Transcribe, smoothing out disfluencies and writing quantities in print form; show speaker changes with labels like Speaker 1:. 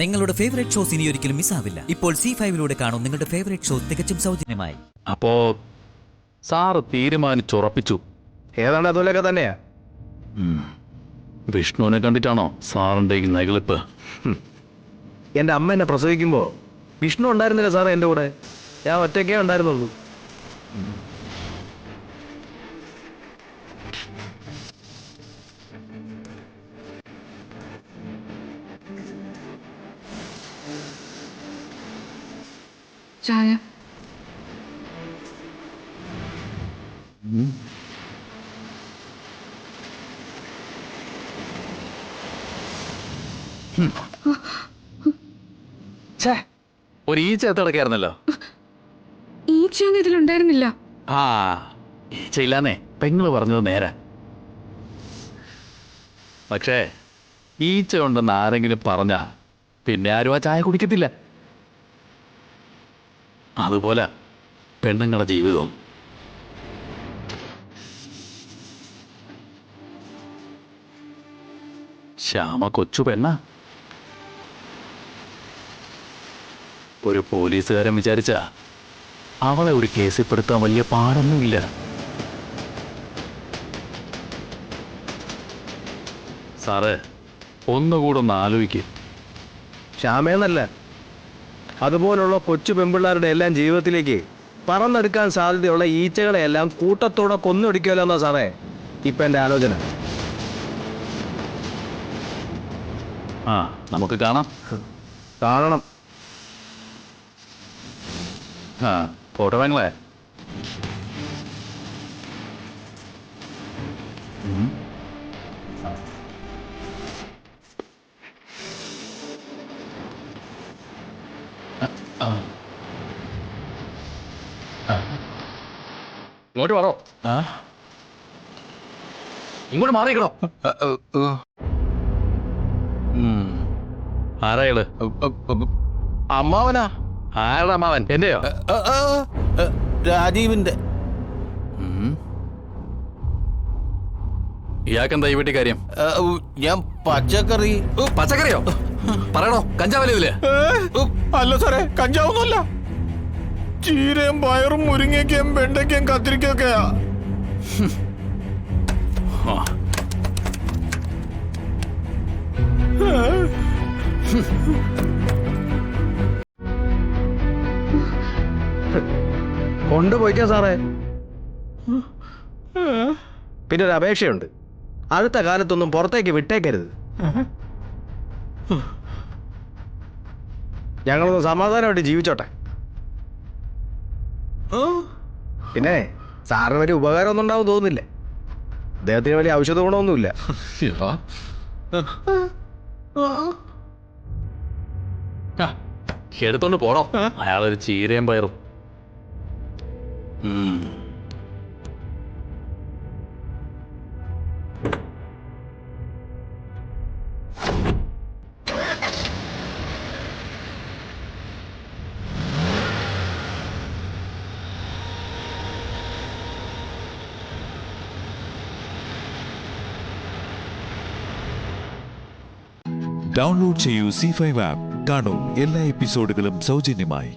Speaker 1: നിങ്ങളുടെ favourite shows ഇനി ഒരിക്കലും മിസ്സാവില്ല. ഇപ്പോൾ C5 കാണും നിങ്ങളുടെ ഫേവറേറ്റ് ഷോ തികച്ചും സൗജന്യമായി.
Speaker 2: അപ്പോ സാറ് തീരുമാനിച്ചുറപ്പിച്ചു.
Speaker 3: ഏതാണ്ട് അതുപോലെയൊക്കെ തന്നെയാ.
Speaker 2: വിഷ്ണുവിനെ കണ്ടിട്ടാണോ സാറിന്റെ ഈ നെഗളിപ്പ്?
Speaker 3: എൻ്റെ അമ്മ എന്നെ പ്രസവിക്കുമ്പോൾ വിഷ്ണു ഉണ്ടായിരുന്നില്ല സാറേ എൻ്റെ കൂടെ. ഞാൻ ഒറ്റയ്ക്കേ ഉണ്ടായിരുന്നുള്ളൂ.
Speaker 4: ചായ.
Speaker 2: ഒരു ഈച്ച എത്തടക്കായിരുന്നല്ലോ.
Speaker 4: ഈച്ചയൊന്നും ഇതിലുണ്ടായിരുന്നില്ല.
Speaker 2: ആ ഈച്ച ഇല്ലാന്നേ പെങ്ങള് പറഞ്ഞത് നേരെ. പക്ഷേ ഈച്ച ഉണ്ടെന്ന് ആരെങ്കിലും പറഞ്ഞാ പിന്നെ ആരും ആ ചായ കുടിക്കത്തില്ല. അതുപോലെ പെണ്ണുങ്ങളുടെ ജീവിതവും. ശ്യാമ കൊച്ചു പെണ്ണ. ഒരു പോലീസുകാരൻ വിചാരിച്ച അവളെ ഒരു കേസിൽ പെടുത്താൻ വലിയ പാടൊന്നുമില്ല. സാറ് ഒന്നുകൂടെ ഒന്ന് ആലോചിക്കും.
Speaker 3: ശ്യാമേന്നല്ല, അതുപോലുള്ള കൊച്ചു പെൺപിള്ളേരുടെ എല്ലാം ജീവിതത്തിലേക്ക് പറന്നെടുക്കാൻ സാധ്യതയുള്ള ഈച്ചകളെയെല്ലാം കൂട്ടത്തോടെ കൊന്നൊടിക്കുമല്ലോ എന്നാ സാറേ ഇപ്പം എൻ്റെ ആലോചന.
Speaker 2: ആ നമുക്ക് കാണാം.
Speaker 3: കാണണം.
Speaker 2: ആ പോട്ടെ പെങ്ങളെ. ഇങ്ങോട്ട് പറോ. ഇങ്ങോട്ട് മാറിയിക്കണോ. ആരാള്?
Speaker 3: അമ്മാവനാ.
Speaker 2: ആരുടെ അമ്മാവൻ? എന്റെയോ?
Speaker 5: രാജീവിന്റെ.
Speaker 2: ഇയാൾക്കെന്താ ഈ വീട്ടിൽ കാര്യം?
Speaker 5: ഞാൻ പച്ചക്കറി.
Speaker 2: പച്ചക്കറിയോ? പറയണോ? കഞ്ചാവല്ലേ ഇതില്?
Speaker 5: അല്ല സാറേ, കഞ്ചാവൊന്നുമല്ല. ചീരയും പയറും മുരിങ്ങയ്ക്കയും വെണ്ടയ്ക്കയും കത്തിരിക്കൊക്കെയാ.
Speaker 3: കൊണ്ടുപോയിക്കാ സാറേ. പിന്നെ ഒരു അപേക്ഷയുണ്ട്. അടുത്ത കാലത്തൊന്നും പുറത്തേക്ക് വിട്ടേക്കരുത്. ഞങ്ങളൊന്ന് സമാധാനമായിട്ട് ജീവിച്ചോട്ടെ. പിന്നെ സാറിന് വലിയ ഉപകാരമൊന്നും ഉണ്ടാവും തോന്നുന്നില്ല. അദ്ദേഹത്തിന് വലിയ ഔഷധ ഗുണമൊന്നുമില്ല.
Speaker 2: എടുത്തോണ്ട് പോണോ? അയാളൊരു ചീരയും പയറും.
Speaker 6: ഡൗൺലോഡ് ചെയ്യൂ C5 ആപ്പ്. കാണൂ എല്ലാ എപ്പിസോഡുകളും സൗജന്യമായി.